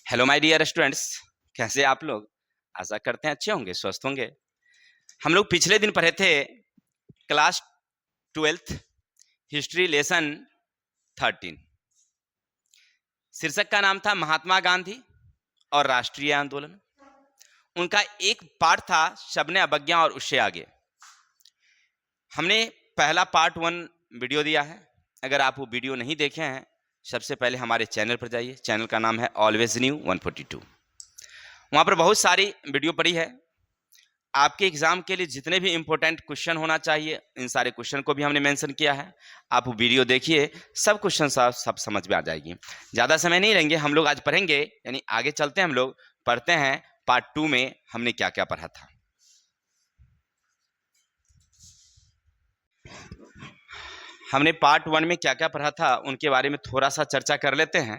Hello my dear students, कैसे आप लोग? आशा करते हैं अच्छे होंगे, स्वस्थ होंगे। हम लोग पिछले दिन पढ़े थे क्लास 12th हिस्ट्री लेसन 13। शीर्षक का नाम था महात्मा गांधी और राष्ट्रीय आंदोलन। उनका एक पार्ट था शबने अवज्ञा और उससे आगे। हमने पहला पार्ट 1 वीडियो दिया है। अगर आप वो वीडियो नहीं देखे हैं, सबसे पहले हमारे चैनल पर जाइए। चैनल का नाम है ऑलवेज न्यू 142। वहाँ पर बहुत सारी वीडियो पड़ी है। आपके एग्जाम के लिए जितने भी इंपॉर्टेंट क्वेश्चन होना चाहिए, इन सारे क्वेश्चन को भी हमने मेंशन किया है। आप वीडियो देखिए, सब क्वेश्चन सब समझ में आ जाएगी। ज़्यादा समय नहीं लेंगे, हम लोग आज पढ़ेंगे, यानी आगे चलते हैं। हम लोग पढ़ते हैं पार्ट 2 में हमने क्या क्या पढ़ा था। हमने पार्ट 1 में क्या क्या पढ़ा था उनके बारे में थोड़ा सा चर्चा कर लेते हैं।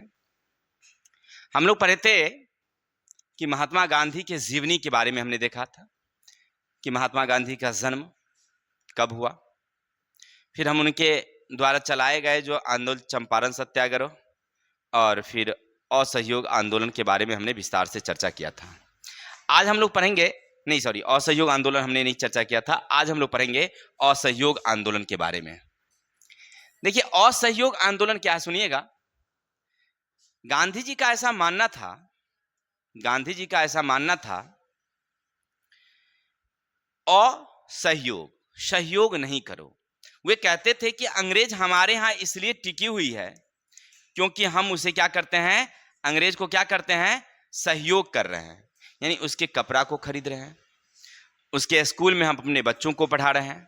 हम लोग पढ़े थे कि महात्मा गांधी के जीवनी के बारे में हमने देखा था कि महात्मा गांधी का जन्म कब हुआ। फिर हम उनके द्वारा चलाए गए जो आंदोलन चंपारण सत्याग्रह और फिर असहयोग आंदोलन के बारे में हमने विस्तार से चर्चा किया था। आज हम लोग पढ़ेंगे, नहीं सॉरी, असहयोग आंदोलन हमने नहीं चर्चा किया था। आज हम लोग पढ़ेंगे असहयोग आंदोलन के बारे में। देखिए, असहयोग आंदोलन क्या है, सुनिएगा। गांधी जी का ऐसा मानना था, गांधी जी का ऐसा मानना था, असहयोग, सहयोग नहीं करो। वे कहते थे कि अंग्रेज हमारे यहाँ इसलिए टिकी हुई है क्योंकि हम उसे क्या करते हैं, अंग्रेज को क्या करते हैं, सहयोग कर रहे हैं। यानी उसके कपड़ा को खरीद रहे हैं, उसके स्कूल में हम अपने बच्चों को पढ़ा रहे हैं,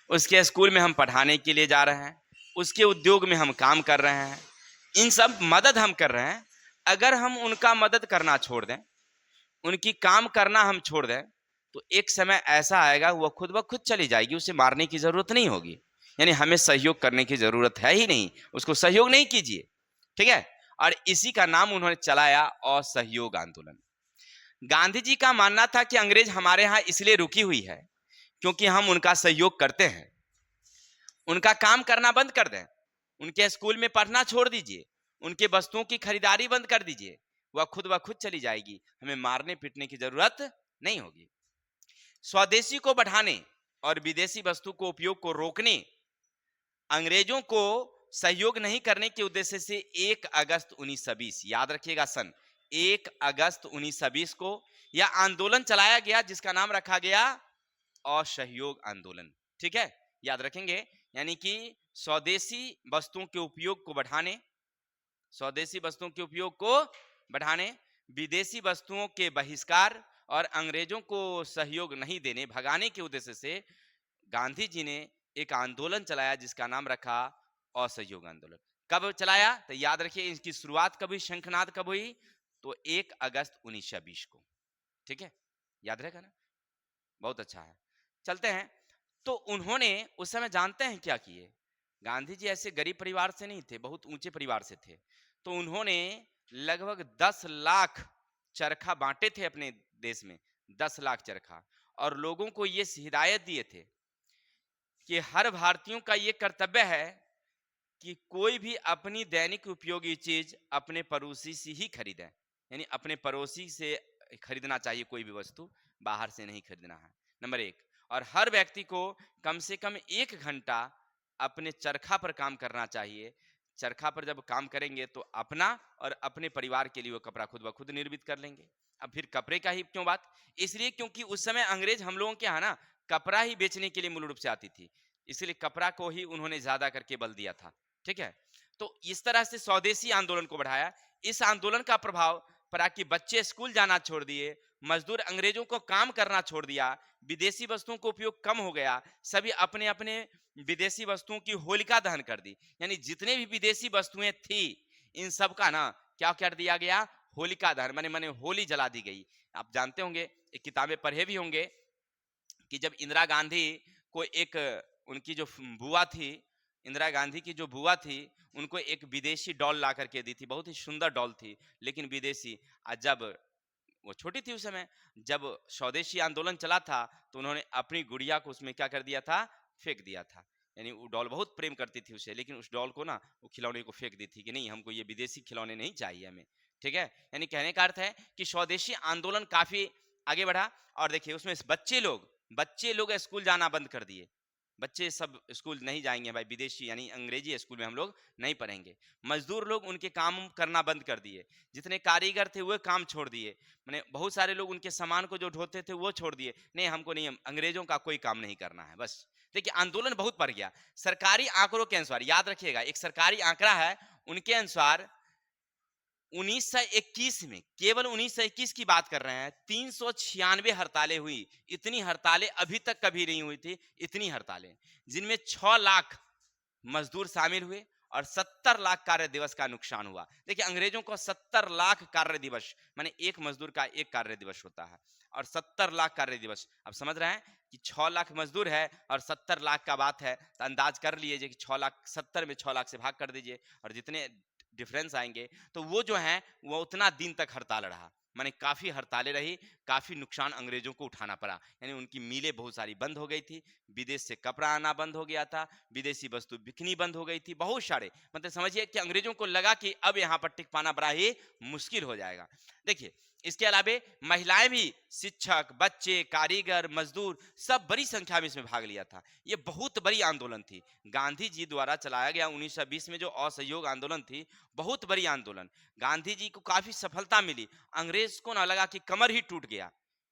उसके स्कूल में हम पढ़ाने के लिए जा रहे हैं, उसके उद्योग में हम काम कर रहे हैं। इन सब मदद हम कर रहे हैं। अगर हम उनका मदद करना छोड़ दें, उनकी काम करना हम छोड़ दें, तो एक समय ऐसा आएगा वो खुद ब खुद चली जाएगी, उसे मारने की जरूरत नहीं होगी। यानी हमें सहयोग करने की जरूरत है ही नहीं, उसको सहयोग नहीं कीजिए, ठीक है। और इसी का नाम उन्होंने चलाया असहयोग आंदोलन। गांधी जी का मानना था कि अंग्रेज हमारे यहाँ इसलिए रुकी हुई है क्योंकि हम उनका सहयोग करते हैं। उनका काम करना बंद कर दें, उनके स्कूल में पढ़ना छोड़ दीजिए, उनके वस्तुओं की खरीदारी बंद कर दीजिए, वह खुद ब खुद चली जाएगी, हमें मारने पीटने की जरूरत नहीं होगी। स्वदेशी को बढ़ाने और विदेशी वस्तु को उपयोग को रोकने, अंग्रेजों को सहयोग नहीं करने के उद्देश्य से 1 अगस्त 1920, याद रखिएगा, सन 1 अगस्त 1920 को यह आंदोलन चलाया गया जिसका नाम रखा गया असहयोग आंदोलन। ठीक है, याद रखेंगे। यानी कि स्वदेशी वस्तुओं के उपयोग को बढ़ाने, स्वदेशी वस्तुओं के उपयोग को बढ़ाने, विदेशी वस्तुओं के बहिष्कार और अंग्रेजों को सहयोग नहीं देने, भगाने के उद्देश्य से गांधी जी ने एक आंदोलन चलाया जिसका नाम रखा असहयोग आंदोलन। कब चलाया तो याद रखिए, इसकी शुरुआत कब हुई, शंखनाद कब हुई, तो 1 अगस्त 1920 को। ठीक है, याद रहेगा ना, बहुत अच्छा है। चलते हैं। तो उन्होंने उस समय जानते हैं क्या किए, गांधी जी ऐसे गरीब परिवार से नहीं थे, बहुत ऊंचे परिवार से थे। तो उन्होंने लगभग 10 लाख चरखा बांटे थे अपने देश में, 10 लाख चरखा, और लोगों को ये हिदायत दिए थे कि हर भारतीयों का ये कर्तव्य है कि कोई भी अपनी दैनिक उपयोगी चीज अपने पड़ोसी से ही खरीदें। यानी अपने पड़ोसी से खरीदना चाहिए, कोई भी वस्तु बाहर से नहीं खरीदना है, नंबर 1। और हर व्यक्ति को कम से कम 1 घंटा अपने चरखा पर काम करना चाहिए। चरखा पर जब काम करेंगे तो अपना और अपने परिवार के लिए वो कपड़ा खुद ब खुद निर्मित कर लेंगे। अब फिर कपड़े का ही क्यों बात, इसलिए क्योंकि उस समय अंग्रेज हम लोगों के यहाँ ना कपड़ा ही बेचने के लिए मूल रूप से आती थी, इसलिए कपड़ा को ही उन्होंने ज्यादा करके बल दिया था। ठीक है, तो इस तरह से स्वदेशी आंदोलन को बढ़ाया। इस आंदोलन का प्रभाव पड़ा कि बच्चे स्कूल जाना छोड़ दिए, मजदूर अंग्रेजों को काम करना छोड़ दिया, विदेशी वस्तुओं का उपयोग कम हो गया, सभी अपने अपने विदेशी वस्तुओं की होलिका दहन कर दी। यानी जितने भी विदेशी वस्तुएं थी, इन सब का ना क्या कर दिया गया, होलिका दहन, माने माने होली जला दी गई। आप जानते होंगे, एक किताबें पढ़े भी होंगे कि जब इंदिरा गांधी को एक, उनकी जो बुआ थी, इंदिरा गांधी की जो बुआ थी, उनको एक विदेशी डॉल ला करके दी थी, बहुत ही सुंदर डॉल थी, लेकिन विदेशी। जब वो छोटी थी उस समय, जब स्वदेशी आंदोलन चला था, तो उन्होंने अपनी गुड़िया को उसमें क्या कर दिया था, फेंक दिया था। यानी वो डॉल बहुत प्रेम करती थी उसे, लेकिन उस डॉल को ना वो खिलौने को फेंक दी थी कि नहीं, हमको ये विदेशी खिलौने नहीं चाहिए हमें। ठीक है, यानी कहने का अर्थ है कि स्वदेशी आंदोलन काफी आगे बढ़ा। और देखिए उसमें बच्चे लोग स्कूल जाना बंद कर दिए। बच्चे सब स्कूल नहीं जाएंगे भाई, विदेशी यानी अंग्रेजी स्कूल में हम लोग नहीं पढ़ेंगे। मजदूर लोग उनके काम करना बंद कर दिए। जितने कारीगर थे वो काम छोड़ दिए। मैंने बहुत सारे लोग उनके सामान को जो ढोते थे वो छोड़ दिए। नहीं, हमको नहीं, अंग्रेजों का कोई काम नहीं करना है बस। देखिए आंदोलन बहुत बढ़ गया। सरकारी आंकड़ों के अनुसार, याद रखिएगा, एक सरकारी आंकड़ा है, उनके अनुसार 1921 में, केवल 1921 की बात कर रहे हैं, 396 हड़तालें हुई। इतनी हड़तालें अभी तक कभी नहीं हुई थी, इतनी हड़तालें, जिनमें 6 लाख मजदूर शामिल हुए और 70 लाख कार्य दिवस का नुकसान हुआ। देखिए अंग्रेजों को 70 लाख कार्य दिवस, माने एक मजदूर का एक कार्य दिवस होता है, और 70 लाख कार्य दिवस। अब समझ रहे हैं कि 6 लाख मजदूर है और 70 लाख का बात है, तो अंदाज कर लीजिए कि 6 लाख 70 में 6 लाख से भाग कर दीजिए और जितने डिफरेंस आएंगे, तो वो जो है वो उतना दिन तक हड़ताल रहा। माने काफी हड़तालें रही, काफी नुकसान अंग्रेजों को उठाना पड़ा। यानी उनकी मिलें बहुत सारी बंद हो गई थी, विदेश से कपड़ा आना बंद हो गया था, विदेशी वस्तु बिकनी बंद हो गई थी, बहुत सारे, मतलब समझिए कि अंग्रेजों को लगा कि अब यहाँ पर टिक पाना बड़ा ही मुश्किल हो जाएगा। देखिए इसके अलावा महिलाएं भी, शिक्षक, बच्चे, कारीगर, मजदूर, सब बड़ी संख्या में इसमें भाग लिया था। ये बहुत बड़ी आंदोलन थी, गांधी जी द्वारा चलाया गया 1920 में जो असहयोग आंदोलन थी, बहुत बड़ी आंदोलन। गांधी जी को काफी सफलता मिली। अंग्रेज को ना लगा कि कमर ही टूट गया,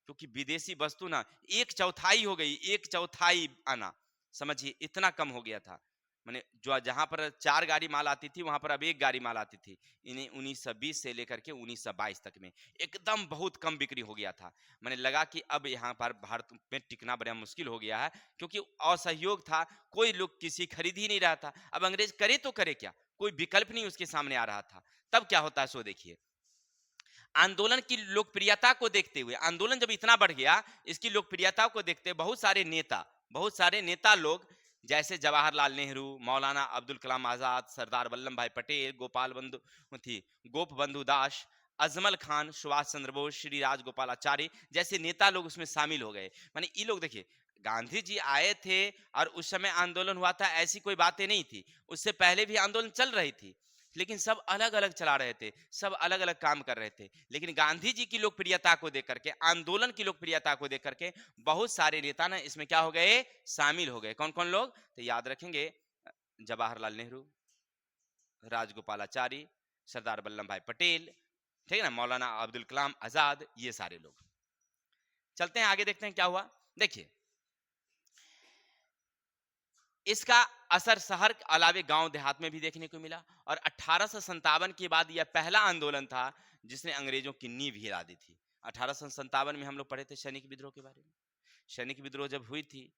क्योंकि विदेशी वस्तु ना 1/4 हो गई, 1/4 आना, समझिए इतना कम हो गया था। मैंने जो जहां पर 4 गाड़ी माल आती थी वहां पर अब 1 गाड़ी माल आती थी। इन्हें 1920 से लेकर के 1922 तक में एकदम बहुत कम बिक्री हो गया था। मैंने लगा कि अब यहाँ पर भारत में टिकना बड़ा मुश्किल हो गया है, क्योंकि असहयोग था, कोई लोग किसी खरीद ही नहीं रहा था। अब अंग्रेज करे तो करे क्या, कोई विकल्प नहीं उसके सामने आ रहा था। तब क्या होता है सो देखिए, आंदोलन की लोकप्रियता को देखते हुए, आंदोलन जब इतना बढ़ गया, इसकी लोकप्रियता को देखते हुए बहुत सारे नेता लोग, जैसे जवाहरलाल नेहरू, मौलाना अब्दुल कलाम आजाद, सरदार वल्लभ भाई पटेल, गोप बंधु दास, अजमल खान, सुभाष चंद्र बोस, श्री राजगोपालाचारी जैसे नेता लोग उसमें शामिल हो गए। माने ये लोग देखिए, गांधी जी आए थे और उस समय आंदोलन हुआ था, ऐसी कोई बातें नहीं थी। उससे पहले भी आंदोलन चल रही थी, लेकिन सब अलग अलग चला रहे थे, सब अलग अलग काम कर रहे थे। लेकिन गांधी जी की लोकप्रियता को देख करके, आंदोलन की लोकप्रियता को देख करके बहुत सारे नेता ना इसमें क्या हो गए, शामिल हो गए। कौन कौन लोग, तो याद रखेंगे, जवाहरलाल नेहरू, राजगोपालाचारी, सरदार वल्लभ भाई पटेल, ठीक है ना, मौलाना अब्दुल कलाम आजाद, ये सारे लोग। चलते हैं आगे, देखते हैं क्या हुआ। देखिए इसका असर शहर के अलावे गांव देहात में भी देखने को मिला, और 1857 के बाद यह पहला आंदोलन था जिसने अंग्रेजों की नींव हिला दी थी। 1857 में हम लोग पढ़े थे सैनिक विद्रोह के बारे में। सैनिक विद्रोह जब हुई थी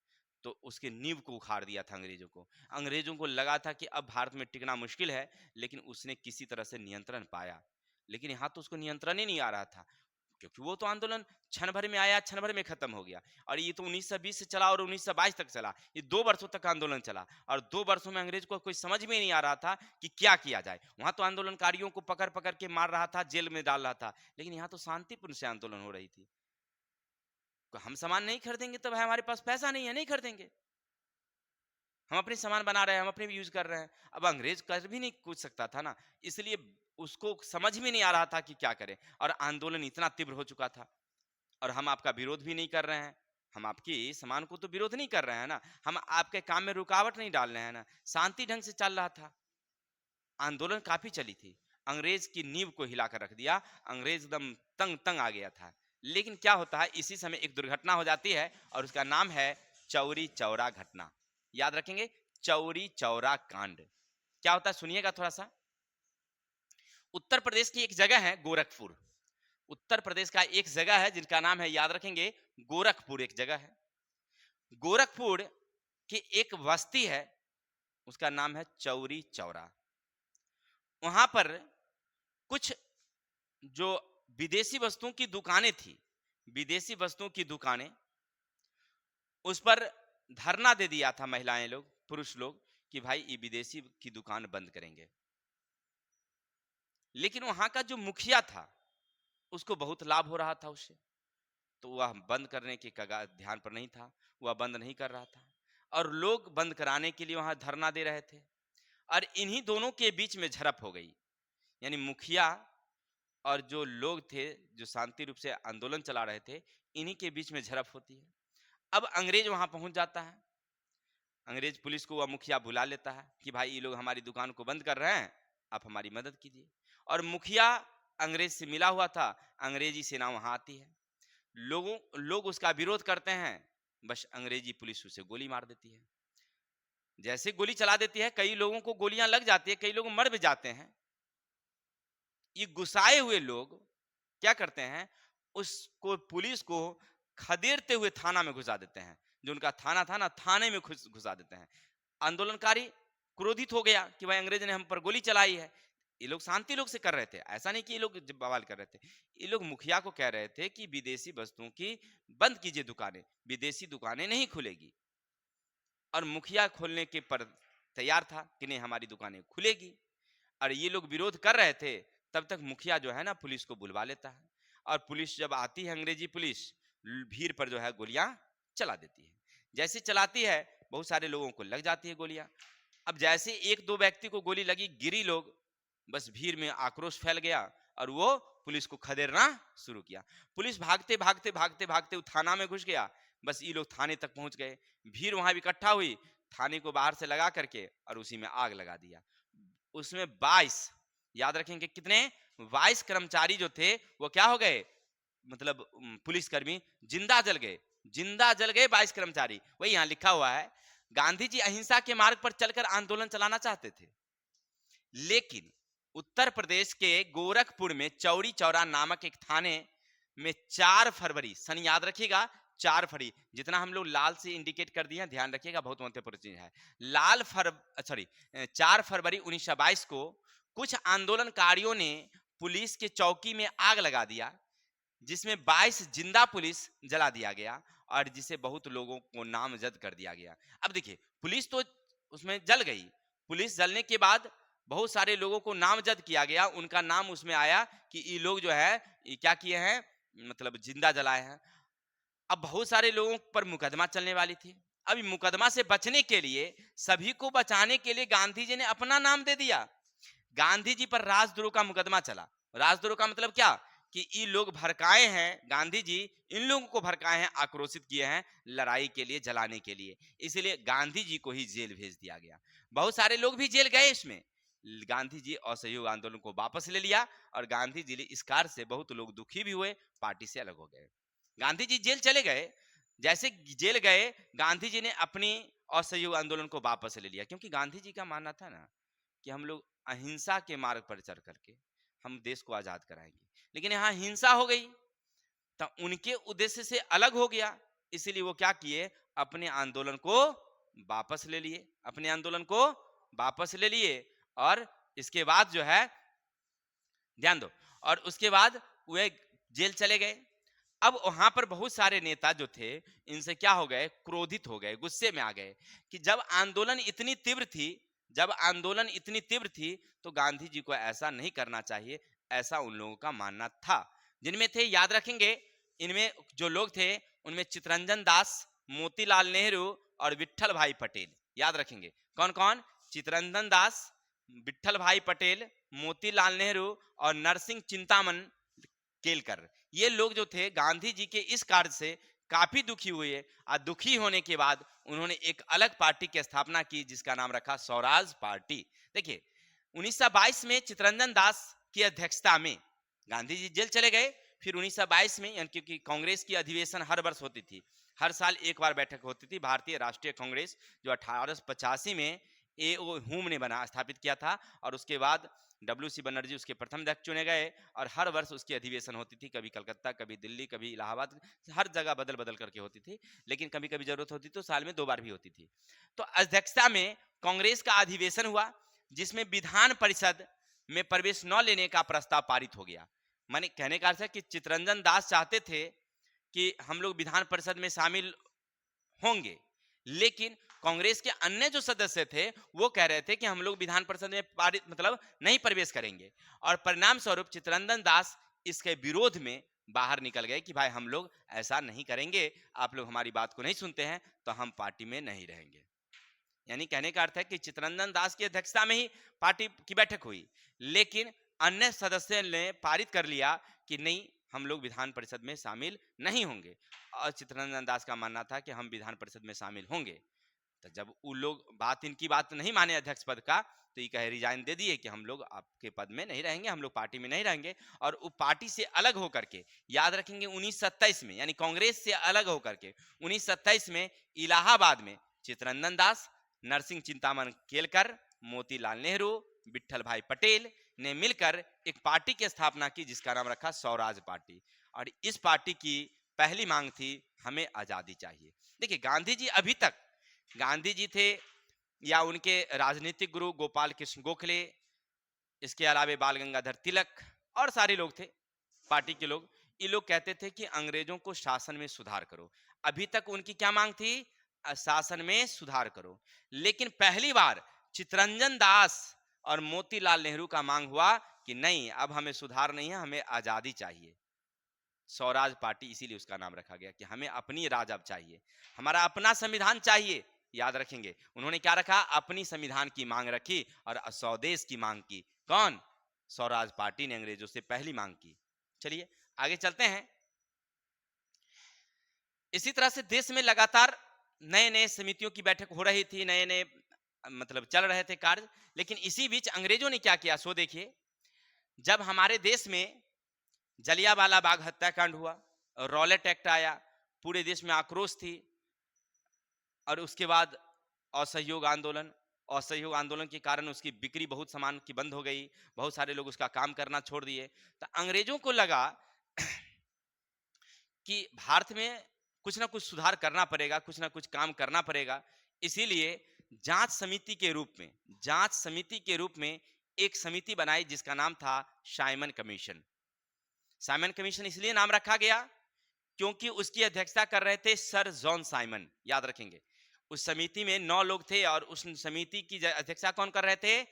तो उसके नींव को उखाड़ दिया था अंग्रेजों को। अंग्रेजों को लगा था कि अब भारत में टिकना मुश्किल है, लेकिन उसने किसी तरह से नियंत्रण पाया। लेकिन यहाँ तो उसको नियंत्रण ही नहीं आ रहा था, क्योंकि वो तो आंदोलन क्षण भर में आया, क्षण भर में खत्म हो गया। और ये तो 1920 से चला और 1922 तक चला, ये 2 वर्षों तक आंदोलन चला, और 2 वर्षों में अंग्रेज को कोई समझ में नहीं आ रहा था कि क्या किया जाए। वहां तो आंदोलनकारियों को पकड़ पकड़ के मार रहा था, जेल में डाल रहा था, लेकिन यहाँ तो शांतिपूर्ण से आंदोलन हो रही थी। हम सामान नहीं खरीदेंगे तो भाई हमारे पास पैसा नहीं है, नहीं खरीदेंगे। हम अपने सामान बना रहे हैं, हम अपने भी यूज कर रहे हैं। अब अंग्रेज कर भी नहीं पूछ सकता था ना, इसलिए उसको समझ में नहीं आ रहा था कि क्या करें। और आंदोलन इतना तीव्र हो चुका था, और हम आपका विरोध भी नहीं कर रहे हैं, हम आपकी सामान को तो विरोध नहीं कर रहे हैं ना, हम आपके काम में रुकावट नहीं डाल रहे हैं ना, शांति ढंग से चल रहा था। आंदोलन काफी चली थी, अंग्रेज की नींव को हिलाकर रख दिया, अंग्रेज एकदम तंग तंग आ गया था। लेकिन क्या होता है, इसी समय एक दुर्घटना हो जाती है, और उसका नाम है चौरी चौरा घटना। याद रखेंगे, चौरी चौरा कांड। क्या होता है सुनिएगा थोड़ा सा। उत्तर प्रदेश की एक जगह है गोरखपुर, उत्तर प्रदेश का एक जगह है जिनका नाम है, याद रखेंगे, गोरखपुर एक जगह है। गोरखपुर की एक बस्ती है, उसका नाम है चौरी चौरा। वहां पर कुछ जो विदेशी वस्तुओं की दुकानें थी, विदेशी वस्तुओं की दुकानें, उस पर धरना दे दिया था महिलाएं लोग, पुरुष लोग, कि भाई ये विदेशी की दुकान बंद करेंगे। लेकिन वहां का जो मुखिया था उसको बहुत लाभ हो रहा था उससे, तो वह बंद करने के कगार ध्यान पर नहीं था, वह बंद नहीं कर रहा था, और लोग बंद कराने के लिए वहां धरना दे रहे थे। और इन्हीं दोनों के बीच में झड़प हो गई, यानी मुखिया और जो लोग थे जो शांति रूप से आंदोलन चला रहे थे, इन्हीं के बीच में झड़प होती है। अब अंग्रेज वहां पहुंच जाता है, अंग्रेज पुलिस को वह मुखिया बुला लेता है कि भाई ये लोग हमारी दुकान को बंद कर रहे हैं, आप हमारी मदद कीजिए। और मुखिया अंग्रेज से मिला हुआ था, अंग्रेजी सेना वहां आती है, लोग उसका विरोध करते हैं, बस अंग्रेजी पुलिस उसे गोली मार देती है। जैसे गोली चला देती है, कई लोगों को गोलियां लग जाती है, कई लोग मर भी जाते हैं। ये गुस्साए हुए लोग क्या करते हैं, उसको पुलिस को खदेड़ते हुए थाना में घुसा देते हैं। जो उनका थाना था ना, थाने में घुसा देते हैं। आंदोलनकारी क्रोधित हो गया कि भाई अंग्रेज ने हम पर गोली चलाई है। ये लोग शांति लोग से कर रहे थे, ऐसा नहीं कि ये लोग बवाल कर रहे थे। ये लोग मुखिया को कह रहे थे कि विदेशी वस्तुओं की बंद कीजिए दुकानें, विदेशी दुकानें नहीं खुलेगी। और मुखिया खोलने के पर तैयार था कि नहीं हमारी दुकानें खुलेगी। और ये लोग विरोध कर रहे थे, तब तक मुखिया जो है ना पुलिस को बुलवा लेता है। और पुलिस जब आती है, अंग्रेजी पुलिस भीड़ पर जो है गोलियां चला देती है। जैसे चलाती है, बहुत सारे लोगों को लग जाती है गोलियां। अब जैसे एक दो व्यक्ति को गोली लगी, गिरी लोग, बस भीड़ में आक्रोश फैल गया और वो पुलिस को खदेड़ना शुरू किया। पुलिस भागते भागते भागते भागते थाना में घुस गया। बस ये लोग थाने तक पहुंच गए, भीड़ वहां भी इकट्ठा हुई, थाने को बाहर से लगा करके और उसी में आग लगा दिया। उसमें 22, याद रखेंगे कितने, 22 कर्मचारी जो थे वो क्या हो गए, मतलब पुलिसकर्मी जिंदा जल गए, जिंदा जल गए 22 कर्मचारी। वही यहां लिखा हुआ है, गांधी जी अहिंसा के मार्ग पर चलकर आंदोलन चलाना चाहते थे, लेकिन उत्तर प्रदेश के गोरखपुर में चौरी चौरा नामक एक थाने में 4 फरवरी, सन याद रखिएगा, 4 फरवरी, जितना हम लोग लाल से इंडिकेट कर दिए, ध्यान रखिएगा, बहुत महत्वपूर्ण चीज है। 4 फरवरी 1922 को कुछ आंदोलनकारियों ने पुलिस के चौकी में आग लगा दिया, जिसमें 22 जिंदा पुलिस जला दिया गया और जिसे बहुत लोगों को नामजद कर दिया गया। अब देखिए, पुलिस तो उसमें जल गई, पुलिस जलने के बाद बहुत सारे लोगों को नामजद किया गया, उनका नाम उसमें आया कि ये लोग जो है ये क्या किए हैं, मतलब जिंदा जलाए हैं। अब बहुत सारे लोगों पर मुकदमा चलने वाली थी। अब मुकदमा से बचने के लिए, सभी को बचाने के लिए गांधी जी ने अपना नाम दे दिया। गांधी जी पर राजद्रोह का मुकदमा चला। राजद्रोह का मतलब क्या, कि ये लोग भड़काए हैं, गांधी जी इन लोगों को भड़काए हैं, आक्रोशित किए हैं लड़ाई के लिए, जलाने के लिए, इसलिए गांधी जी को ही जेल भेज दिया गया। बहुत सारे लोग भी जेल गए इसमें। गांधी जी असहयोग आंदोलन को वापस ले लिया और गांधी जी इस कार्य से बहुत लोग दुखी भी हुए, पार्टी से अलग हो गए। गांधी जी जेल चले गए, जैसे जेल गए, गांधी जी ने अपनी असहयोग आंदोलन को वापस ले लिया, क्योंकि गांधी जी का मानना था ना कि हम लोग अहिंसा के मार्ग पर चल करके हम देश को आजाद कराएंगे, लेकिन यहाँ हिंसा हो गई तो उनके उद्देश्य से अलग हो गया। इसीलिए वो क्या किए, अपने आंदोलन को वापस ले लिए, अपने आंदोलन को वापस ले लिए। और इसके बाद जो है, ध्यान दो, और उसके बाद वे जेल चले गए। अब वहां पर बहुत सारे नेता जो थे, इनसे क्या हो गए, क्रोधित हो गए, गुस्से में आ गए कि जब आंदोलन इतनी तीव्र थी, जब आंदोलन इतनी तीव्र थी तो गांधी जी को ऐसा नहीं करना चाहिए, ऐसा उन लोगों का मानना था। जिनमें थे, याद रखेंगे, इनमें जो लोग थे उनमें चित्तरंजन दास, मोतीलाल नेहरू और विट्ठल भाई पटेल। याद रखेंगे कौन कौन, चित्तरंजन दास, विट्ठल भाई पटेल, मोतीलाल नेहरू और नरसिंह चिंतामन केलकर। ये लोग जो थे गांधी जी के इस कार्य से काफी दुखी हुए और दुखी होने के बाद उन्होंने एक अलग पार्टी की स्थापना की, जिसका नाम रखा स्वराज पार्टी। देखिए, 1922 में चित्तरंजन दास की अध्यक्षता में गांधी जी जेल चले गए। फिर 1922 में, यानी क्योंकि कांग्रेस की अधिवेशन हर वर्ष होती थी, हर साल एक बार बैठक होती थी, भारतीय राष्ट्रीय कांग्रेस, जो 1885 में ए.ओ. हुम ने बना स्थापित किया था। और उसके बाद डब्ल्यू.सी. बनर्जी उसके प्रथम अध्यक्ष चुने गए और हर वर्ष उसकी अधिवेशन होती थी, कभी कलकत्ता, कभी दिल्ली, कभी इलाहाबाद, हर जगह बदल बदल करके होती थी, लेकिन कभी कभी जरूरत होती तो साल में 2 बार भी होती थी। तो अध्यक्षता में कांग्रेस का अधिवेशन हुआ, जिसमें विधान परिषद में प्रवेश न लेने का प्रस्ताव पारित हो गया। माने कहने का अर्थ है कि चित्तरंजन दास चाहते थे कि हम लोग विधान परिषद में शामिल होंगे, लेकिन कांग्रेस के अन्य जो सदस्य थे वो कह रहे थे कि हम लोग विधान परिषद में पारित मतलब नहीं प्रवेश करेंगे। और परिणाम स्वरूप चित्तरंजन दास इसके विरोध में बाहर निकल गए कि भाई हम लोग ऐसा नहीं करेंगे, आप लोग हमारी बात को नहीं सुनते हैं तो हम पार्टी में नहीं रहेंगे। यानी कहने का अर्थ है कि चित्तरंजन दास की अध्यक्षता में ही पार्टी की बैठक हुई, लेकिन अन्य सदस्य ने पारित कर लिया कि नहीं, हम लोग विधान परिषद में शामिल नहीं होंगे। और चित्तरंजन दास का मानना था कि हम विधान परिषद में शामिल होंगे। तो जब वो लोग इनकी बात नहीं माने अध्यक्ष पद का, तो ये कहे रिजाइन दे दिए कि हम लोग आपके पद में नहीं रहेंगे, हम लोग पार्टी में नहीं रहेंगे। और वो पार्टी से अलग होकर के, याद रखेंगे 1927 में, यानी कांग्रेस से अलग होकर के 1927 में इलाहाबाद में चित्तरंजन दास, नरसिंह चिंतामन केलकर, मोतीलाल नेहरू, विट्ठल भाई पटेल ने मिलकर एक पार्टी की स्थापना की जिसका नाम रखा स्वराज पार्टी। और इस पार्टी की पहली मांग थी हमें आजादी चाहिए। देखिए गांधी जी अभी तक, गांधी जी थे या उनके राजनीतिक गुरु गोपाल कृष्ण गोखले, इसके अलावा बाल गंगाधर तिलक और सारे लोग थे पार्टी के लोग, ये लोग कहते थे कि अंग्रेजों को शासन में सुधार करो। अभी तक उनकी क्या मांग थी? शासन में सुधार करो। लेकिन पहली बार चित्तरंजन दास और मोतीलाल नेहरू का मांग हुआ कि नहीं, अब हमें सुधार नहीं है, हमें आजादी चाहिए। स्वराज पार्टी इसीलिए उसका नाम रखा गया कि हमें अपनी राज अब चाहिए, हमारा अपना संविधान चाहिए। याद रखेंगे उन्होंने क्या रखा? अपनी संविधान की मांग रखी और स्वदेश की मांग की। कौन? स्वराज पार्टी ने अंग्रेजों से पहली मांग की। चलिए आगे चलते हैं। इसी तरह से देश में लगातार नए नए समितियों की बैठक हो रही थी, नए नए मतलब चल रहे थे कार्य। लेकिन इसी बीच अंग्रेजों ने क्या किया सो देखिए। जब हमारे देश में जलियांवाला बाग हत्याकांड हुआ, रॉलेट एक्ट आया, पूरे देश में आक्रोश थी। और उसके बाद असहयोग आंदोलन, असहयोग आंदोलन के कारण उसकी बिक्री बहुत सामान की बंद हो गई, बहुत सारे लोग उसका काम करना छोड़ दिए। तो अंग्रेजों को लगा कि भारत में कुछ ना कुछ सुधार करना पड़ेगा, कुछ ना कुछ काम करना पड़ेगा। इसीलिए जांच समिति के रूप में, जांच समिति के रूप में एक समिति बनाई जिसका नाम था साइमन कमीशन। साइमन कमीशन इसलिए नाम रखा गया क्योंकि उसकी अध्यक्षता कर रहे थे सर जॉन साइमन। याद रखेंगे उस समिति में 9 लोग थे और उस समिति की अध्यक्षता कौन कर रहे थे?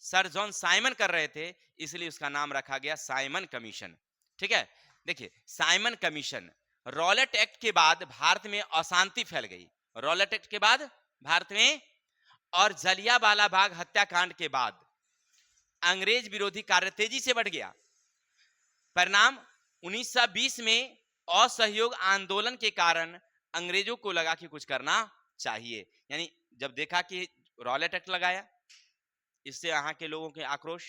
सर जॉन साइमन कर रहे थे, इसलिए उसका नाम रखा गया साइमन कमीशन। ठीक है, देखिए साइमन कमीशन। रॉलेट एक्ट के बाद भारत में अशांति फैल गई, रॉलेट एक्ट के बाद भारत में, और जलियांवाला बाग हत्याकांड के बाद अंग्रेज विरोधी कार्य तेजी से बढ़ गया। परिणाम 1920 में असहयोग आंदोलन के कारण अंग्रेजों को लगा कि कुछ करना चाहिए। यानी जब देखा कि रॉलेट एक्ट लगाया, इससे यहाँ के लोगों के आक्रोश,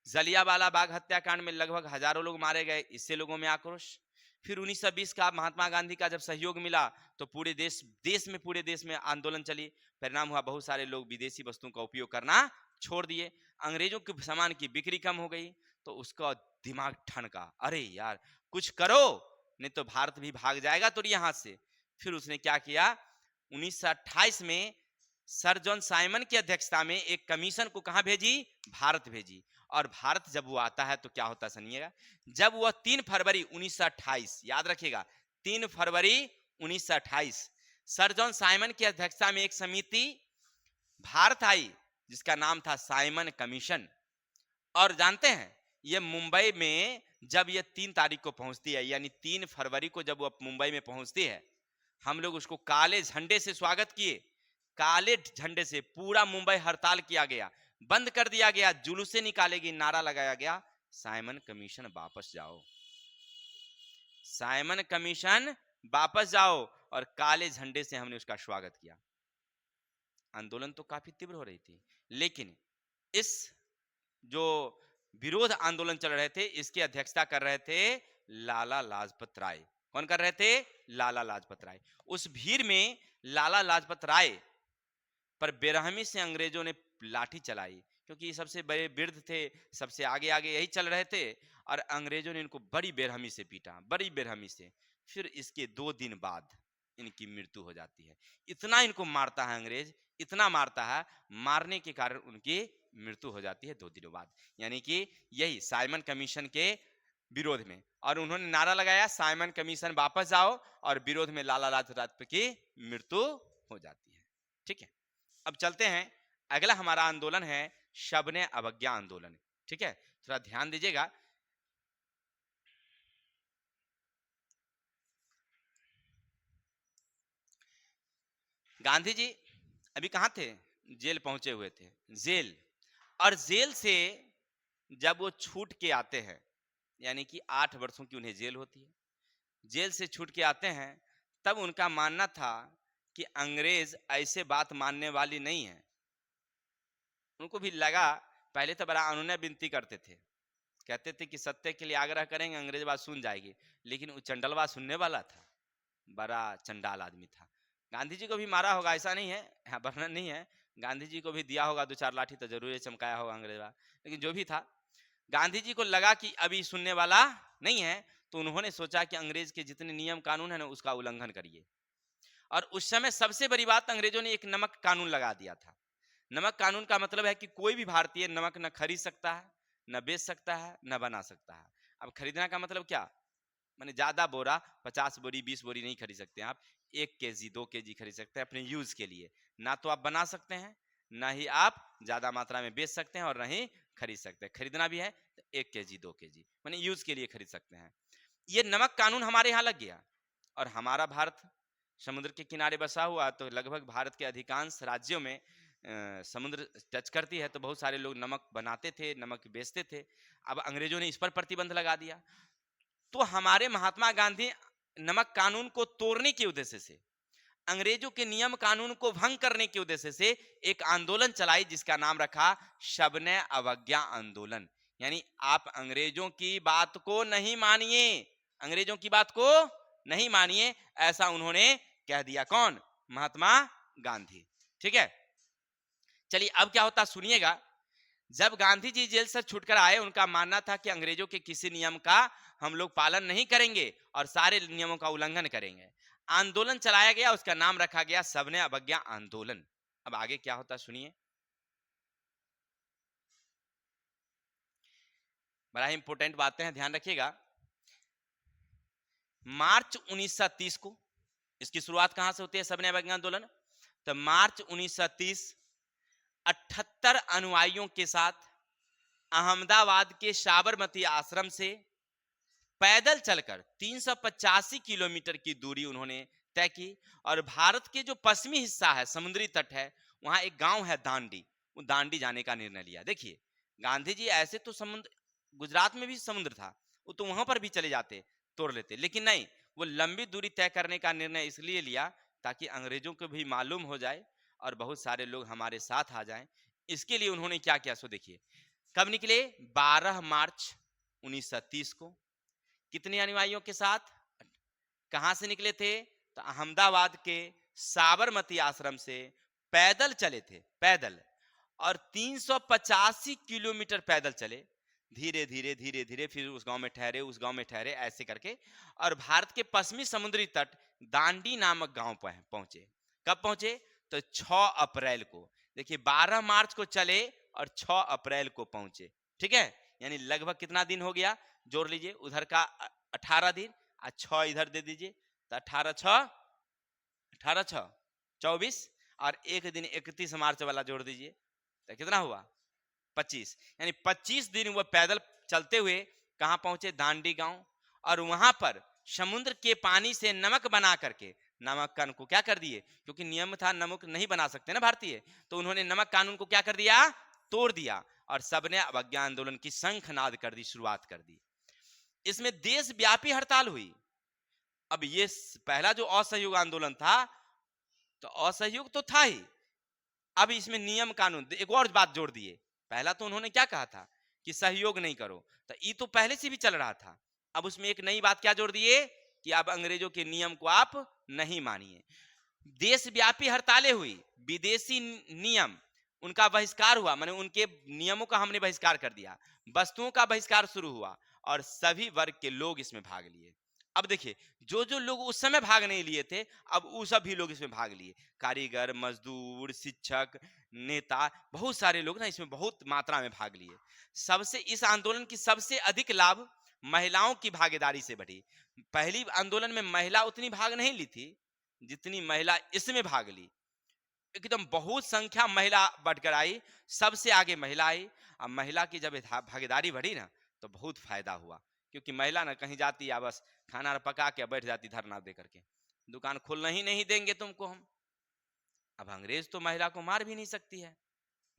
जलियांवाला बाग हत्याकांड में लगभग हजारों लोग मारे गए, इससे लोगों में आक्रोश। फिर 1920 का महात्मा गांधी का जब सहयोग मिला तो पूरे देश में आंदोलन चली। परिणाम हुआ बहुत सारे लोग विदेशी वस्तुओं का उपयोग करना छोड़ दिए, अंग्रेजों के सामान की बिक्री कम हो गई। तो उसका दिमाग ठनका, अरे यार कुछ करो, नहीं तो भारत भी भाग जाएगा तो यहाँ से। फिर उसने क्या किया? 1928 में सर जॉन साइमन की अध्यक्षता में एक कमीशन को कहां भेजी? भारत भेजी। और भारत जब वो आता है तो क्या होता है सुनिएगा। जब वह 3 फरवरी 1928, याद रखिएगा 3 फरवरी 1928, सर जॉन साइमन की अध्यक्षता में एक समिति भारत आई जिसका नाम था साइमन कमीशन। और जानते हैं ये मुंबई में जब ये 3 तारीख को पहुंचती है, यानी 3 फरवरी को जब वो मुंबई में पहुंचती है, हम लोग उसको काले झंडे से स्वागत किए। काले झंडे से पूरा मुंबई हड़ताल किया गया, बंद कर दिया गया, जुलूसे निकालेगी, नारा लगाया गया साइमन कमीशन वापस जाओ, साइमन कमीशन वापस जाओ। और काले झंडे से हमने उसका स्वागत किया। आंदोलन तो काफी तीव्र हो रही थी, लेकिन इस जो विरोध आंदोलन चल रहे थे इसकी अध्यक्षता कर रहे थे लाला लाजपत राय। कौन कर रहे थे? लाला लाजपत राय। उस भीड़ में लाला लाजपत राय पर बेरहमी से अंग्रेजों ने लाठी चलाई, क्योंकि ये सबसे बड़े वृद्ध थे, सबसे आगे आगे यही चल रहे थे, और अंग्रेजों ने इनको बड़ी बेरहमी से पीटा, बड़ी बेरहमी से। फिर इसके 2 दिन बाद इनकी मृत्यु हो जाती है। इतना इनको मारता है अंग्रेज, इतना मारता है, मारने के कारण उनकी मृत्यु हो जाती है 2 दिनों बाद। यानी कि यही साइमन कमीशन के विरोध में, और उन्होंने नारा लगाया साइमन कमीशन वापस जाओ, और विरोध में लाला लाजपत की मृत्यु हो जाती है। ठीक है, अब चलते हैं, अगला हमारा आंदोलन है शबने अवज्ञा आंदोलन। ठीक है, थोड़ा ध्यान दीजिएगा। गांधी जी अभी कहां थे? जेल पहुंचे हुए थे, जेल। और जेल से जब वो छूट के आते हैं, यानी कि 8 वर्षों की उन्हें जेल होती है, जेल से छूट के आते हैं, तब उनका मानना था कि अंग्रेज ऐसे बात मानने वाली नहीं है। उनको भी लगा, पहले तो बड़ा अनुनय विनती करते थे, कहते थे कि सत्य के लिए आग्रह करेंगे, अंग्रेज बात सुन जाएगी, लेकिन वो चंडाल बात सुनने वाला था, बड़ा चंडाल आदमी था। गांधी जी को भी मारा होगा, ऐसा नहीं है, हाँ वर्णन नहीं है, गांधी जी को भी दिया होगा 2-4 लाठी तो जरूर चमकाया होगा अंग्रेज बात, लेकिन जो भी था, गांधी जी को लगा कि अभी सुनने वाला नहीं है, तो उन्होंने सोचा कि अंग्रेज के जितने नियम कानून है ना उसका उल्लंघन करिए। और उस समय सबसे बड़ी बात, अंग्रेजों ने एक नमक कानून लगा दिया था। नमक कानून का मतलब है कि कोई भी भारतीय नमक न खरीद सकता है, न बेच सकता है, न बना सकता है। अब खरीदना का मतलब क्या, माने ज्यादा बोरा 50 बोरी 20 बोरी नहीं खरीद सकते हैं आप, 1 केजी 2 केजी खरीद सकते हैं अपने यूज के लिए। ना तो आप बना सकते हैं, ना ही आप ज्यादा मात्रा में बेच सकते हैं, और ना ही खरीद सकते हैं। खरीदना भी है तो 1 केजी 2 केजी माने यूज के लिए खरीद सकते हैं। ये नमक कानून हमारे यहाँ लग गया। और हमारा भारत समुद्र के किनारे बसा हुआ, तो लगभग भारत के अधिकांश राज्यों में समुद्र टच करती है, तो बहुत सारे लोग नमक बनाते थे, नमक बेचते थे। अब अंग्रेजों ने इस पर प्रतिबंध लगा दिया, तो हमारे महात्मा गांधी नमक कानून को तोड़ने के उद्देश्य से, अंग्रेजों के नियम कानून को भंग करने के उद्देश्य से एक आंदोलन चलाई, जिसका नाम रखा सविनय अवज्ञा आंदोलन। यानी आप अंग्रेजों की बात को नहीं मानिए, अंग्रेजों की बात को नहीं मानिए, ऐसा उन्होंने कह दिया। कौन? महात्मा गांधी। ठीक है, चलिए अब क्या होता सुनिएगा। जब गांधी जी जेल से छूटकर आए, उनका मानना था कि अंग्रेजों के किसी नियम का हम लोग पालन नहीं करेंगे और सारे नियमों का उल्लंघन करेंगे। आंदोलन चलाया गया, उसका नाम रखा गया सविनय अवज्ञा आंदोलन। अब आगे क्या होता सुनिए, बड़ा ही इंपॉर्टेंट बातें हैं, ध्यान रखिएगा। मार्च 1930 को इसकी शुरुआत कहां से होती है सविनय अवज्ञा आंदोलन? तो मार्च 1930 78 अनुयायियों के साथ अहमदाबाद के साबरमती आश्रम से पैदल चलकर 385 किलोमीटर की दूरी उन्होंने तय की। और भारत के जो पश्चिमी हिस्सा है, समुद्री तट है, वहां एक गांव है दांडी, वो दांडी जाने का निर्णय लिया। देखिए, गांधी जी ऐसे तो समुद्र, गुजरात में भी समुद्र था, वो तो वहां पर भी चले जाते, तोड़ लेते, लेकिन नहीं, वो लंबी दूरी तय करने का निर्णय इसलिए लिया ताकि अंग्रेजों को भी मालूम हो जाए और बहुत सारे लोग हमारे साथ आ जाएं। इसके लिए उन्होंने क्या किया सो देखिए, कब निकले? 12 मार्च 1930 को। कितने अनुयायियों के साथ? कहां से निकले थे? तो अहमदाबाद के साबरमती आश्रम से पैदल चले थे, पैदल। और 385 किलोमीटर पैदल चले, धीरे धीरे धीरे धीरे, फिर उस गांव में ठहरे, उस गांव में ठहरे, ऐसे करके। और भारत के पश्चिमी समुद्री तट दांडी नामक गांव पर पहुंचे। कब पहुंचे? तो 6 अप्रैल को। देखिए, 12 मार्च को चले और 6 अप्रैल को पहुंचे। ठीक है, यानी लगभग कितना दिन हो गया? जोड़ लीजिए, उधर का 18 दिन और 6 इधर दे दीजिए, तो 18 6 24, और एक दिन 31 मार्च वाला जोड़ दीजिए, तो कितना हुआ? 25। यानी 25 दिन वो पैदल चलते हुए कहां पहुंचे? दांडी गांव। और वहां पर समुद्र के पानी से नमक बना करके, नमक कानून को क्या कर दिए? क्योंकि नियम था नमक नहीं बना सकते ना भारतीय, तो उन्होंने नमक कानून को क्या कर दिया? तोड़ दिया, और सविनय अवज्ञा आंदोलन की शंखनाद कर दी, शुरुआत कर दी। इसमें देशव्यापी हड़ताल हुई। अब ये पहला जो असहयोग आंदोलन था, तो असहयोग तो था ही, अब इसमें नियम कानून, एक और बात जोड़ दिए। पहला तो उन्होंने क्या कहा था कि सहयोग नहीं करो, तो ये तो पहले से भी चल रहा था। अब उसमें एक नई बात क्या जोड़ दिए कि अब अंग्रेजों के नियम को आप नहीं मानिए। देशव्यापी हड़तालें हुई, विदेशी नियम उनका बहिष्कार हुआ, माने उनके नियमों का हमने बहिष्कार कर दिया, वस्तुओं का बहिष्कार शुरू हुआ, और सभी वर्ग के लोग इसमें भाग लिए। अब देखिए, जो जो लोग उस समय भाग नहीं लिए थे, अब वो सभी लोग इसमें भाग लिए, कारीगर, मजदूर, शिक्षक, नेता, बहुत सारे लोग ना इसमें बहुत मात्रा में भाग लिए। सबसे इस आंदोलन की सबसे अधिक लाभ महिलाओं की भागीदारी से बढ़ी। पहली आंदोलन में महिला उतनी भाग नहीं ली थी जितनी महिला इसमें भाग ली। एकदम बहुत संख्या महिला बढ़कर आई, सबसे आगे महिला आई। अब महिला की जब भागीदारी बढ़ी ना, तो बहुत फायदा हुआ, क्योंकि महिला ना कहीं जाती या बस खाना पका के बैठ जाती धरना दे करके, दुकान खोलना ही नहीं देंगे तुमको हम। अब अंग्रेज तो महिला को मार भी नहीं सकती है,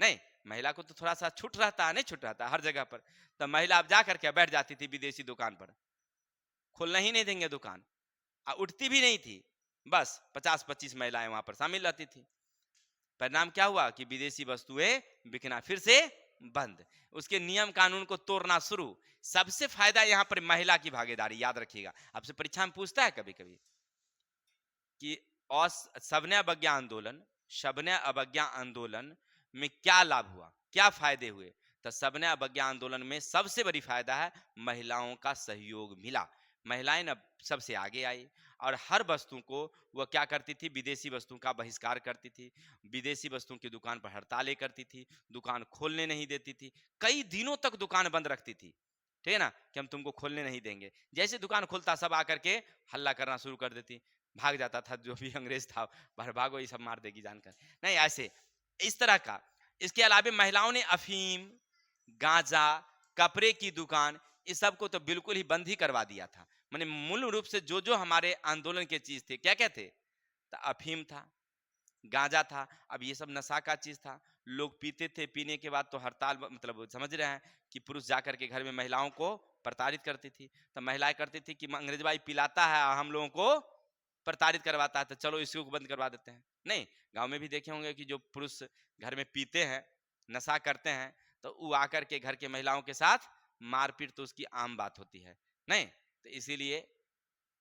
नहीं, महिला को तो थोड़ा सा छूट रहता है, नहीं छूट रहता हर जगह पर। तो महिला अब जा करके बैठ जाती थी विदेशी दुकान पर, खोलना ही नहीं देंगे दुकान, उठती भी नहीं थी। बस 50-25 महिलाएं वहां पर शामिल रहती थी। परिणाम क्या हुआ कि विदेशी वस्तुएं बिकना फिर से बंद, उसके नियम कानून को तोड़ना शुरू। सबसे फायदा यहां पर महिला की भागीदारी, याद रखिएगा। आपसे परीक्षा में पूछता है कभी कभी कि सविनय अवज्ञा आंदोलन, सविनय अवज्ञा आंदोलन में क्या लाभ हुआ, क्या फायदे हुए? तो सविनय अवज्ञा आंदोलन में सबसे बड़ी फायदा है महिलाओं का सहयोग मिला। महिलाएं अब सबसे आगे आई और हर वस्तु को वह क्या करती थी, विदेशी वस्तुओं का बहिष्कार करती थी, विदेशी वस्तुओं की दुकान पर हड़तालें करती थी, दुकान खोलने नहीं देती थी, कई दिनों तक दुकान बंद रखती थी, ठीक है ना, कि हम तुमको खोलने नहीं देंगे। जैसे दुकान खुलता सब आकर के हल्ला करना शुरू कर देती, भाग जाता था जो भी अंग्रेज था, बाहर भागो ये सब मार देगी जानकर, नहीं ऐसे इस तरह का। इसके अलावा महिलाओं ने अफीम, गांजा, कपड़े की दुकान, इस सब को तो बिल्कुल ही बंद ही करवा दिया था। माने मूल रूप से जो जो हमारे आंदोलन के चीज थे, क्या क्या थे? तो अफीम था, गांजा था, अब ये सब नशा का चीज था, लोग पीते थे, पीने के बाद तो हड़ताल, मतलब समझ रहे हैं कि पुरुष जाकर के घर में महिलाओं को प्रताड़ित करती थी। तो महिलाएं करती थी कि अंग्रेज भाई पिलाता है हम लोगों को प्रताड़ित करवाता है, तो चलो इसको बंद करवा देते हैं। नहीं, गांव में भी देखे होंगे कि जो पुरुष घर में पीते हैं, नशा करते हैं, तो वो आकर के घर के महिलाओं के साथ मारपीट तो उसकी आम बात होती है। नहीं, तो इसीलिए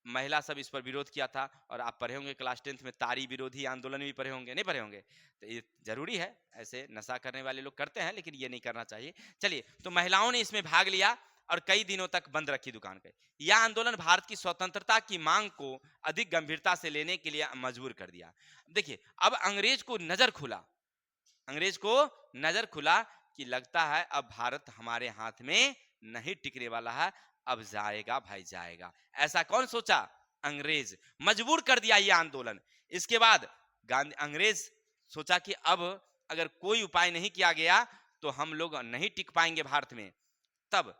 महिला सब इस पर विरोध किया था। और आप पढ़े होंगे क्लास 10th में तारी विरोधी आंदोलन भी पढ़े होंगे, नहीं पढ़े होंगे? तो ये जरूरी है, ऐसे नशा करने वाले लोग करते हैं लेकिन ये नहीं करना चाहिए। चलिए, तो महिलाओं ने इसमें भाग लिया और कई दिनों तक बंद रखी दुकान पे। यह आंदोलन भारत की स्वतंत्रता की मांग को अधिक गंभीरता से लेने के लिए मजबूर कर दिया। देखिए, अब अंग्रेज को नजर खुला, अंग्रेज को नजर खुला कि लगता है अब भारत हमारे हाथ में नहीं टिकने वाला है, अब जाएगा भाई जाएगा। ऐसा कौन सोचा? अंग्रेज। मजबूर कर दिया ये आंदोलन। इसके बाद गांधी अंग्रेज सोचा कि अब अगर कोई उपाय नहीं किया गया तो हम लोग नहीं टिक पाएंगे भारत में। तब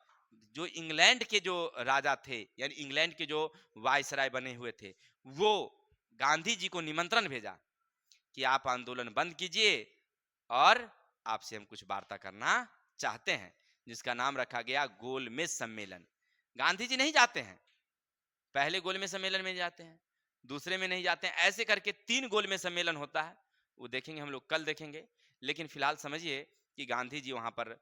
जो इंग्लैंड के जो राजा थे, यानी इंग्लैंड के जो वायसराय बने हुए थे, वो गांधी जी को निमंत्रण भेजा कि आप आंदोलन बंद कीजिए और आपसे हम कुछ वार्ता करना चाहते हैं, जिसका नाम रखा गया गोलमेज सम्मेलन। गांधी जी नहीं जाते हैं, पहले गोलमेज सम्मेलन में जाते हैं, दूसरे में नहीं जाते हैं, ऐसे करके 3 गोलमेज सम्मेलन होता है। वो देखेंगे हम लोग, कल देखेंगे। लेकिन फिलहाल समझिए कि गांधी जी वहां पर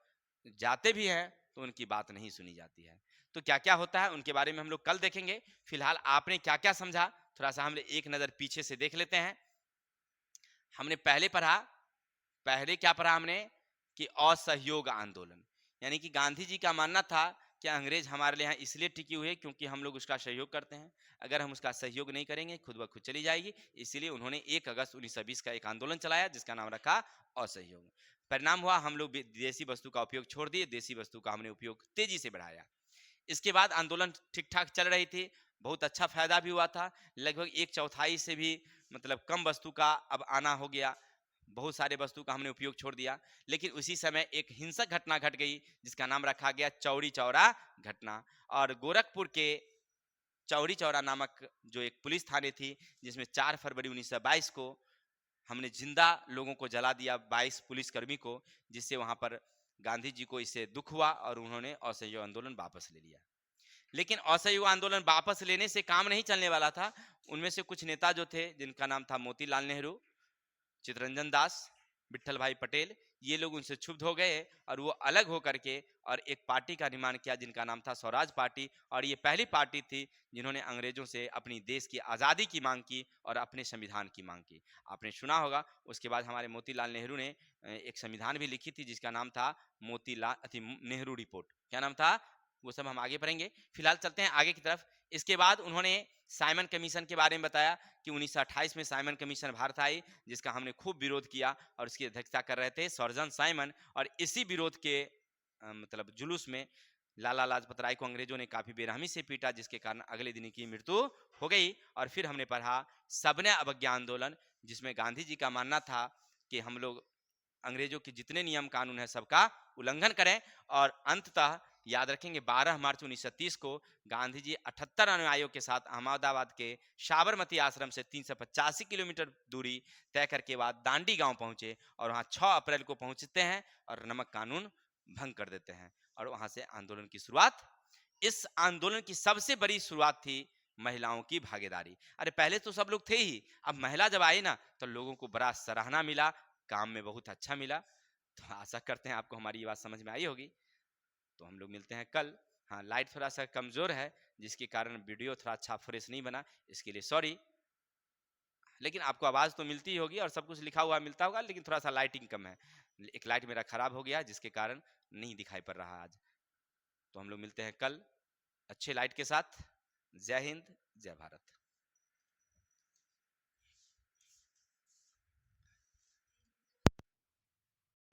जाते भी हैं तो उनकी बात नहीं सुनी जाती है। तो क्या क्या होता है उनके बारे में हम लोग कल देखेंगे। फिलहाल आपने क्या क्या समझा, थोड़ा सा हम एक नजर पीछे से देख लेते हैं। हमने पहले पढ़ा, पहले क्या पढ़ा हमने कि असहयोग आंदोलन, यानी कि गांधी जी का मानना था कि अंग्रेज हमारे लिए यहाँ इसलिए टिकी हुई है क्योंकि हम लोग उसका सहयोग करते हैं, अगर हम उसका सहयोग नहीं करेंगे खुद ब खुद चली जाएगी। इसीलिए उन्होंने 1 अगस्त 1920 का एक आंदोलन चलाया जिसका नाम रखा असहयोग। परिणाम हुआ हम लोग देसी वस्तु का उपयोग छोड़ दिए, देसी वस्तु का हमने उपयोग तेजी से बढ़ाया। इसके बाद आंदोलन ठीक ठाक चल रही थी, बहुत अच्छा फायदा भी हुआ था। लगभग 1/4 से भी मतलब कम वस्तु का अब आना हो गया, बहुत सारे वस्तु का हमने उपयोग छोड़ दिया। लेकिन उसी समय एक हिंसक घटना घट गई जिसका नाम रखा गया चौरी चौरा घटना। और गोरखपुर के चौरी चौरा नामक जो एक पुलिस थाने थी, जिसमें 4 फरवरी 1922 को हमने जिंदा लोगों को जला दिया, 22 पुलिसकर्मी को, जिससे वहां पर गांधी जी को इससे दुख हुआ और उन्होंने असहयोग आंदोलन वापस ले लिया। लेकिन असहयोग आंदोलन वापस लेने से काम नहीं चलने वाला था। उनमें से कुछ नेता जो थे, जिनका नाम था मोतीलाल नेहरू, चित्तरंजन दास, विठल भाई पटेल, ये लोग उनसे क्षुब्ध हो गए और वो अलग होकर के और एक पार्टी का निर्माण किया जिनका नाम था स्वराज पार्टी। और ये पहली पार्टी थी जिन्होंने अंग्रेजों से अपनी देश की आज़ादी की मांग की और अपने संविधान की मांग की। आपने सुना होगा, उसके बाद हमारे मोतीलाल नेहरू ने एक संविधान भी लिखी थी जिसका नाम था मोतीलाल नेहरू रिपोर्ट। क्या नाम था? वो सब हम आगे पढ़ेंगे। फिलहाल चलते हैं आगे की तरफ। इसके बाद उन्होंने साइमन कमीशन के बारे में बताया कि 1928 में साइमन कमीशन भारत आई, जिसका हमने खूब विरोध किया और उसकी अध्यक्षता कर रहे थे सर्जन साइमन। और इसी विरोध के मतलब जुलूस में लाला लाजपत राय को अंग्रेजों ने काफी बेरहमी से पीटा, जिसके कारण अगले दिन की मृत्यु हो गई। और फिर हमने पढ़ा सविनय अवज्ञा आंदोलन, जिसमें गांधी जी का मानना था कि हम लोग अंग्रेजों के जितने नियम कानून है सबका उल्लंघन करें। और अंततः याद रखेंगे 12 मार्च 1930 को गांधी जी 78 अनुयायियों के साथ अहमदाबाद के साबरमती आश्रम से 385 किलोमीटर दूरी तय करके बाद दांडी गांव पहुंचे और वहां 6 अप्रैल को पहुंचते हैं और नमक कानून भंग कर देते हैं और वहां से आंदोलन की शुरुआत। इस आंदोलन की सबसे बड़ी शुरुआत थी महिलाओं की भागीदारी। अरे पहले तो सब लोग थे ही, अब महिला जब आई ना तो लोगों को बड़ा सराहना मिला, काम में बहुत अच्छा मिला। तो आशा करते हैं आपको हमारी ये बात समझ में आई होगी। तो हम लोग मिलते हैं कल। हाँ, लाइट थोड़ा सा कमजोर है जिसके कारण वीडियो थोड़ा अच्छा फ्रेश नहीं बना, इसके लिए सॉरी। लेकिन आपको आवाज तो मिलती ही होगी और सब कुछ लिखा हुआ मिलता होगा, लेकिन थोड़ा सा लाइटिंग कम है। एक लाइट मेरा खराब हो गया जिसके कारण नहीं दिखाई पड़ रहा आज। तो हम लोग मिलते हैं कल अच्छे लाइट के साथ। जय हिंद, जय भारत।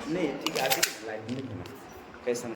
नहीं ठीक है, लाइट नहीं कैसा